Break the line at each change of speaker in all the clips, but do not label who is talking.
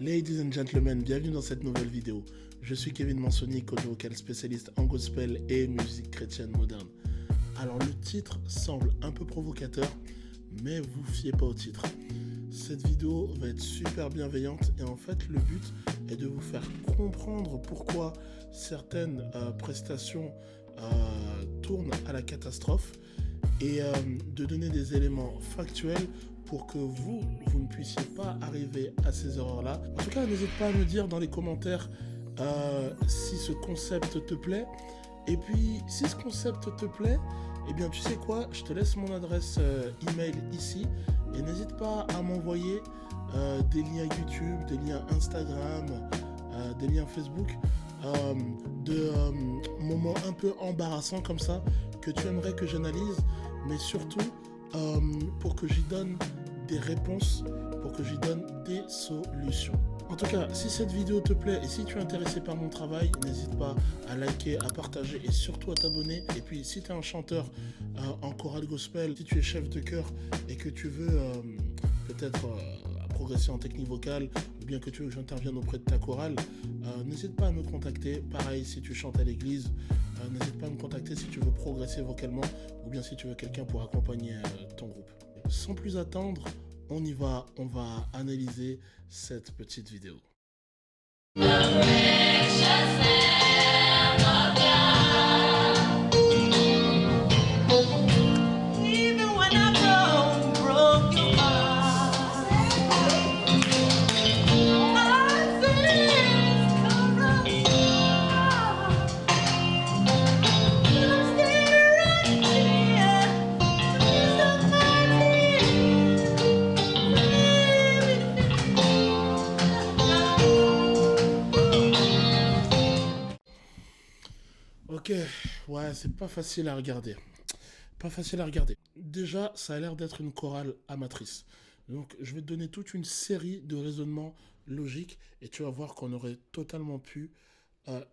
Ladies and gentlemen, bienvenue dans cette nouvelle vidéo. Je suis Kevin Mansoni, coach vocal spécialiste en gospel et musique chrétienne moderne. Alors le titre semble un peu provocateur, mais vous fiez pas au titre. Cette vidéo va être super bienveillante et en fait le but est de vous faire comprendre pourquoi certaines prestations tournent à la catastrophe et de donner des éléments factuels pour que vous ne puissiez pas arriver à ces erreurs-là. En tout cas, n'hésite pas à me dire dans les commentaires si ce concept te plaît. Et puis, si ce concept te plaît, eh bien, tu sais quoi, je te laisse mon adresse email ici. Et n'hésite pas à m'envoyer des liens YouTube, des liens Instagram, des liens Facebook, de moments un peu embarrassants comme ça, que tu aimerais que j'analyse, mais surtout pour que j'y donne des réponses, pour que j'y donne des solutions. En tout cas, si cette vidéo te plaît et si tu es intéressé par mon travail, n'hésite pas à liker, à partager et surtout à t'abonner. Et puis, si tu es un chanteur en chorale gospel, si tu es chef de chœur et que tu veux peut-être progresser en technique vocale ou bien que tu veux que j'intervienne auprès de ta chorale, n'hésite pas à me contacter. Pareil, si tu chantes à l'église, n'hésite pas à me contacter si tu veux progresser vocalement ou bien si tu veux quelqu'un pour accompagner ton groupe. Sans plus attendre, on y va, on va analyser cette petite vidéo. Ok, ouais, c'est pas facile à regarder. Pas facile à regarder. Déjà, ça a l'air d'être une chorale amatrice. Donc, je vais te donner toute une série de raisonnements logiques et tu vas voir qu'on aurait totalement pu,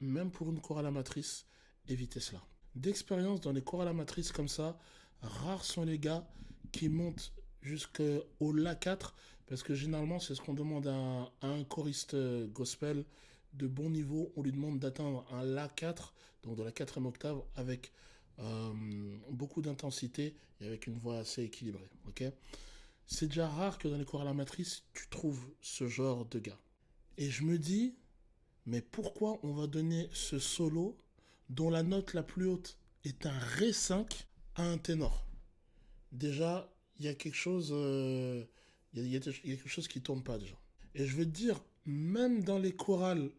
même pour une chorale amatrice, éviter cela. D'expérience dans les chorales amatrices comme ça, rares sont les gars qui montent jusqu'au La4 parce que généralement, c'est ce qu'on demande à un choriste gospel de bon niveau. On lui demande d'atteindre un La4, donc de la 4e octave, avec beaucoup d'intensité et avec une voix assez équilibrée. Okay, c'est déjà rare que dans les chorales amatrices, tu trouves ce genre de gars. Et je me dis, mais pourquoi on va donner ce solo dont la note la plus haute est un Ré5 à un ténor? Déjà, il y a quelque chose, y a quelque chose qui tourne pas déjà. Et je veux te dire, même dans les chorales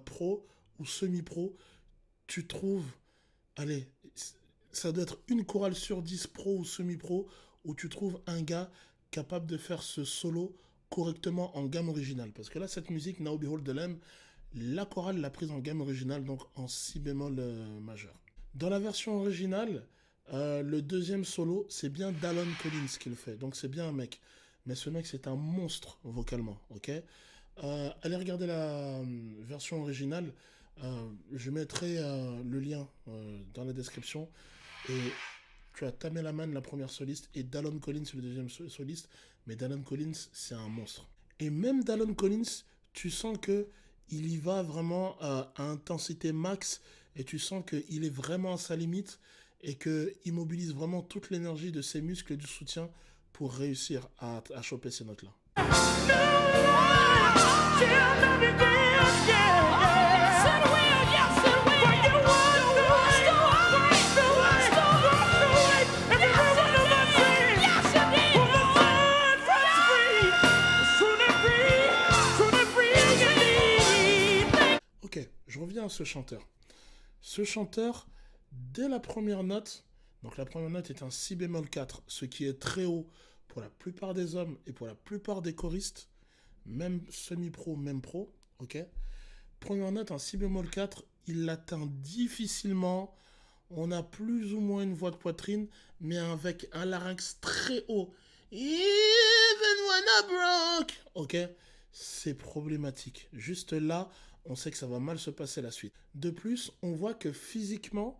pro ou semi-pro, tu trouves, allez, ça doit être une chorale sur 10 pro ou semi-pro où tu trouves un gars capable de faire ce solo correctement en gamme originale. Parce que là, cette musique, Now Behold the Lamb, la chorale l'a prise en gamme originale, donc en si bémol majeur. Dans la version originale, le deuxième solo, c'est bien Dallon Collins qui le fait, donc c'est bien un mec. Mais ce mec, c'est un monstre vocalement, ok. Allez regarder la version originale. Je mettrai le lien dans la description. Et tu as Tamela Mann, la première soliste, et Dallon Collins, le deuxième soliste. Mais Dallon Collins, c'est un monstre. Et même Dallon Collins, tu sens que il y va vraiment à intensité max. Et tu sens qu'il est vraiment à sa limite. Et qu'il mobilise vraiment toute l'énergie de ses muscles et du soutien pour réussir à choper ces notes-là. Ok, je reviens à ce chanteur. Ce chanteur, dès la première note, donc la première note est un si bémol 4, ce qui est très haut pour la plupart des hommes et pour la plupart des choristes, même semi-pro, même pro, ok. Première note, un si bémol 4, il l'atteint difficilement. On a plus ou moins une voix de poitrine, mais avec un larynx très haut. Even when I broke, ok. C'est problématique. Juste là, on sait que ça va mal se passer la suite. De plus, on voit que physiquement,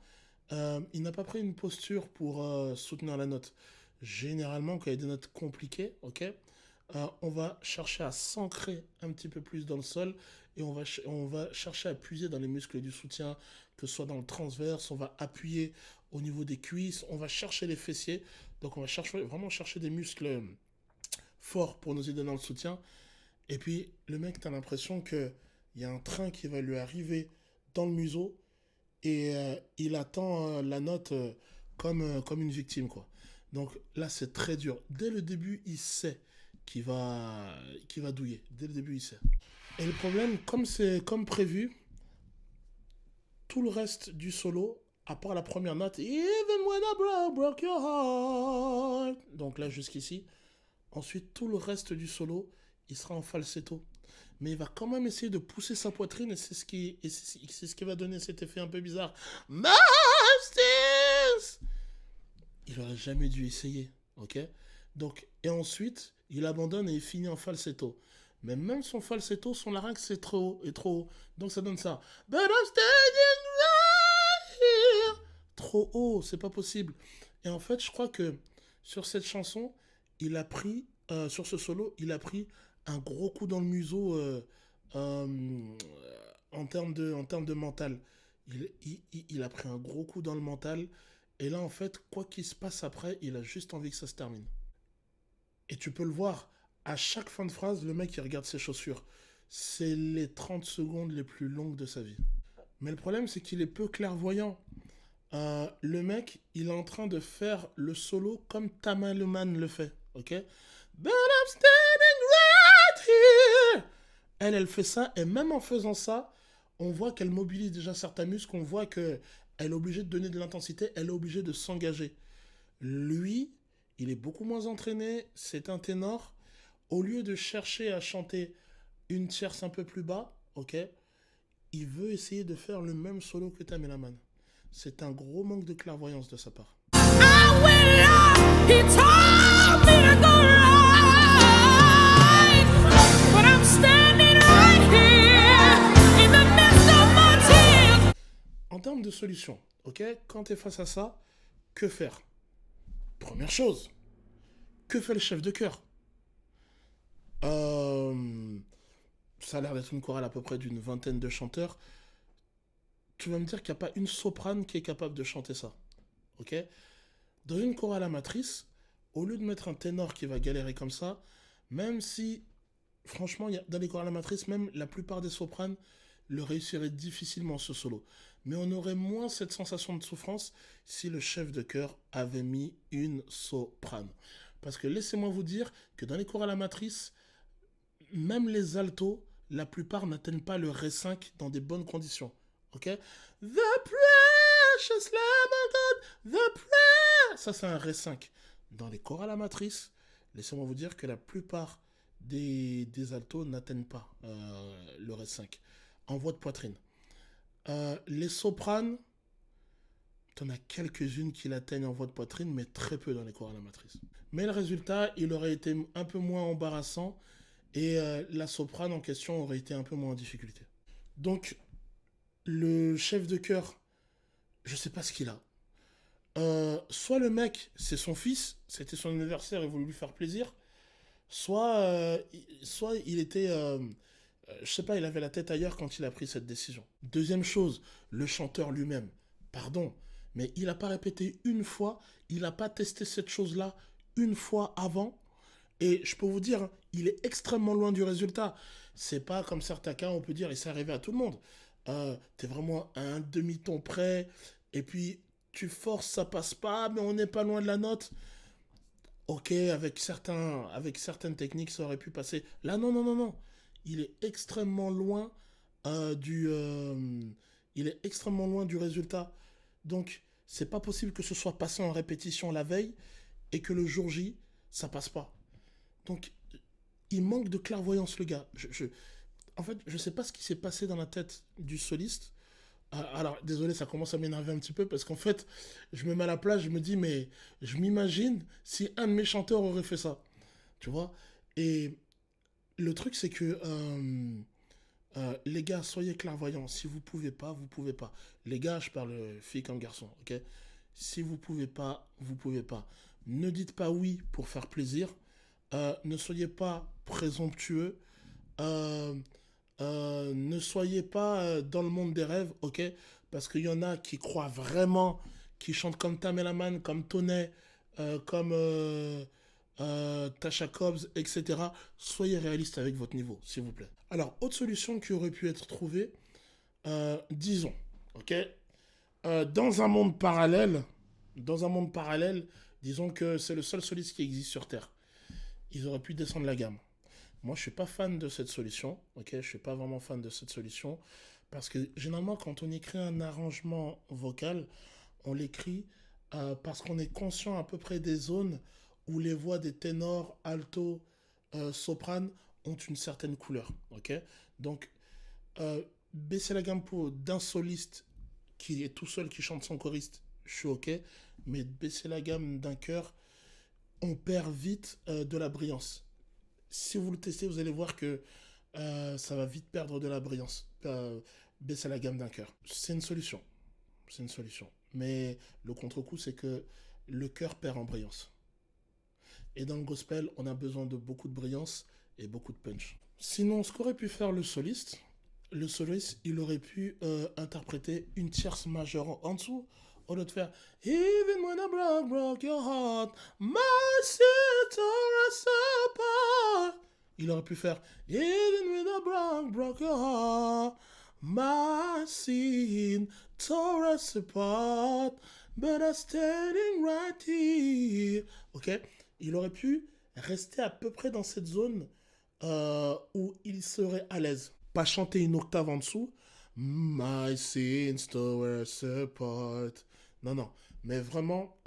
il n'a pas pris une posture pour soutenir la note. Généralement, quand il y a des notes compliquées, ok, On va chercher à s'ancrer un petit peu plus dans le sol et on va chercher à appuyer dans les muscles du soutien, que ce soit dans le transverse, on va appuyer au niveau des cuisses, on va chercher les fessiers. Donc on va vraiment chercher des muscles forts pour nous aider dans le soutien. Et puis le mec, t'as l'impression qu'il y a un train qui va lui arriver dans le museau et il attend la note comme une victime, quoi. Donc là, c'est très dur. Dès le début, il sait qu'il va douiller. Dès le début, il sait. Et le problème, comme c'est comme prévu, tout le reste du solo, à part la première note, Even when I broke your heart. Donc là, jusqu'ici. Ensuite, tout le reste du solo, il sera en falsetto. Mais il va quand même essayer de pousser sa poitrine et c'est ce qui va donner cet effet un peu bizarre. Masters. Il aurait jamais dû essayer, ok. Donc, et ensuite, il abandonne et il finit en falsetto. Mais même son falsetto, son larynx est trop haut. Donc ça donne ça. But I'm standing right here. Trop haut, c'est pas possible. Et en fait, je crois que sur cette chanson, il a pris, sur ce solo, il a pris un gros coup dans le museau euh, en termes de mental. Il a pris un gros coup dans le mental. Et là, en fait, quoi qu'il se passe après, il a juste envie que ça se termine. Et tu peux le voir, à chaque fin de phrase, le mec, il regarde ses chaussures. C'est les 30 secondes les plus longues de sa vie. Mais le problème, c'est qu'il est peu clairvoyant. Le mec, il est en train de faire le solo comme Tamaleman le fait, ok. But I'm standing right here. Elle fait ça, et même en faisant ça, on voit qu'elle mobilise déjà certains muscles, on voit qu'elle est obligée de donner de l'intensité, elle est obligée de s'engager. Lui, il est beaucoup moins entraîné, c'est un ténor. Au lieu de chercher à chanter une tierce un peu plus bas, ok, il veut essayer de faire le même solo que Tamelaman. C'est un gros manque de clairvoyance de sa part. I went up, he told me to go right, but I'm standing right here in the midst of my tears. En termes de solution, ok, quand tu es face à ça, que faire? Première chose, que fait le chef de chœur? Ça a l'air d'être une chorale à peu près d'une vingtaine de chanteurs. Tu vas me dire qu'il n'y a pas une soprane qui est capable de chanter ça. Ok? Dans une chorale amatrice, au lieu de mettre un ténor qui va galérer comme ça, même si, franchement, dans les chorales amatrices, même la plupart des sopranes le réussiraient difficilement ce solo. Mais on aurait moins cette sensation de souffrance si le chef de chœur avait mis une soprane. Parce que laissez-moi vous dire que dans les chorales amatrices, même les altos, la plupart n'atteignent pas le Ré5 dans des bonnes conditions. Ok? The precious Lamb of God, the precious. Ça, c'est un Ré5. Dans les chorales amatrices, laissez-moi vous dire que la plupart des altos n'atteignent pas le Ré5 en voix de poitrine. Les sopranes, t'en as quelques-unes qui l'atteignent en voix de poitrine, mais très peu dans les chorales amatrices. Mais le résultat, il aurait été un peu moins embarrassant et la soprane en question aurait été un peu moins en difficulté. Donc, le chef de chœur, je sais pas ce qu'il a. Soit le mec, c'est son fils, c'était son anniversaire, il voulait lui faire plaisir, soit il était, je sais pas, il avait la tête ailleurs quand il a pris cette décision. Deuxième chose, le chanteur lui-même, pardon, mais il n'a pas répété une fois, il n'a pas testé cette chose-là une fois avant, et je peux vous dire, hein, il est extrêmement loin du résultat. C'est pas comme certains cas, on peut dire, et c'est arrivé à tout le monde. T'es vraiment à un demi-ton près, et puis tu forces, ça passe pas, mais on n'est pas loin de la note. Ok, avec certaines techniques, ça aurait pu passer. Là, non, non, non, non. Il est extrêmement loin il est extrêmement loin du résultat. Donc, c'est pas possible que ce soit passé en répétition la veille et que le jour J, ça passe pas. Donc, il manque de clairvoyance, le gars. En fait, je sais pas ce qui s'est passé dans la tête du soliste. Alors, désolé, ça commence à m'énerver un petit peu parce qu'en fait, je me mets à la place, je me dis, mais je m'imagine si un de mes chanteurs aurait fait ça. Tu vois? Et le truc, c'est que les gars, soyez clairvoyants. Si vous pouvez pas, vous pouvez pas. Les gars, je parle filles comme garçons, ok? Si vous pouvez pas, vous pouvez pas. Ne dites pas oui pour faire plaisir. Ne soyez pas présomptueux. Euh, ne soyez pas dans le monde des rêves, ok? Parce qu'il y en a qui croient vraiment, qui chantent comme Tamelaman, comme Toney, comme Tasha Cobbs, etc. Soyez réaliste avec votre niveau, s'il vous plaît. Alors, autre solution qui aurait pu être trouvée, disons, ok? Dans un monde parallèle, disons que c'est le seul soliste qui existe sur Terre. Ils auraient pu descendre la gamme. Moi, je suis pas fan de cette solution, ok? Je suis pas vraiment fan de cette solution parce que généralement, quand on écrit un arrangement vocal, on l'écrit parce qu'on est conscient à peu près des zones où les voix des ténors, alto, sopranes ont une certaine couleur, ok? Donc, baisser la gamme pour d'un soliste qui est tout seul qui chante son choriste, je suis ok, mais baisser la gamme d'un chœur, on perd vite de la brillance. Si vous le testez, vous allez voir que ça va vite perdre de la brillance. Baisser la gamme d'un chœur. C'est une solution. C'est une solution. Mais le contre-coup, c'est que le chœur perd en brillance. Et dans le gospel, on a besoin de beaucoup de brillance et beaucoup de punch. Sinon, ce qu'aurait pu faire le soliste, il aurait pu interpréter une tierce majeure en dessous, au lieu de faire Even when a block broke your heart, my sister is apart. Il aurait pu faire Even when a block broke your heart, my sin tore us apart, but I'm standing right here. Ok? Il aurait pu rester à peu près dans cette zone où il serait à l'aise. Pas chanter une octave en dessous. My sins tore us apart. Non, non. Mais vraiment,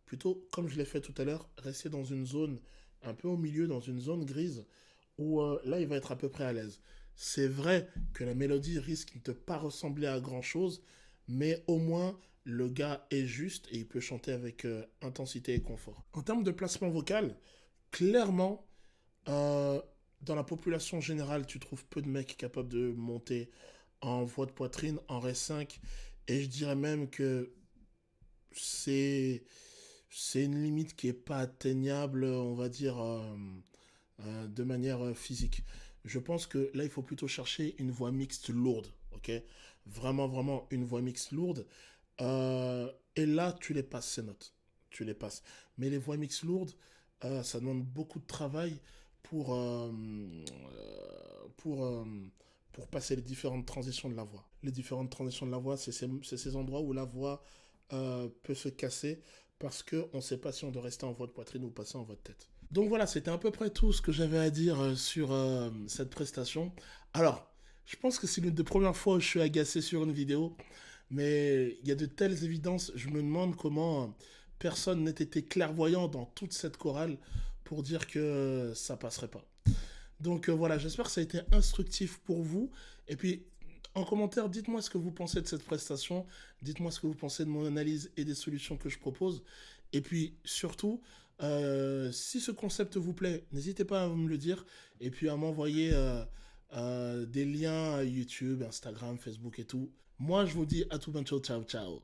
plutôt, comme je l'ai fait tout à l'heure, rester dans une zone un peu au milieu, dans une zone grise, où là, il va être à peu près à l'aise. C'est vrai que la mélodie risque de ne pas ressembler à grand-chose, mais au moins, le gars est juste et il peut chanter avec intensité et confort. En termes de placement vocal, clairement, euh, dans la population générale, tu trouves peu de mecs capables de monter en voix de poitrine, en Ré5, et je dirais même que c'est c'est une limite qui est pas atteignable, on va dire, de manière physique. Je pense que là, il faut plutôt chercher une voix mixte lourde, ok? Vraiment, vraiment une voix mixte lourde. Et là, tu les passes, ces notes. Tu les passes. Mais les voix mixtes lourdes, ça demande beaucoup de travail pour, pour, euh, pour passer les différentes transitions de la voix. Les différentes transitions de la voix, c'est ces endroits où la voix peut se casser parce qu'on ne sait pas si on doit rester en voix de poitrine ou passer en voix de tête. Donc voilà, c'était à peu près tout ce que j'avais à dire sur cette prestation. Alors, je pense que c'est l'une des premières fois où je suis agacé sur une vidéo, mais il y a de telles évidences, je me demande comment personne n'ait été clairvoyant dans toute cette chorale pour dire que ça passerait pas. Donc voilà, j'espère que ça a été instructif pour vous. Et puis, en commentaire, dites-moi ce que vous pensez de cette prestation. Dites-moi ce que vous pensez de mon analyse et des solutions que je propose. Et puis, surtout, si ce concept vous plaît, n'hésitez pas à me le dire. Et puis à m'envoyer des liens à YouTube, Instagram, Facebook et tout. Moi, je vous dis à tout bientôt. Ciao, ciao.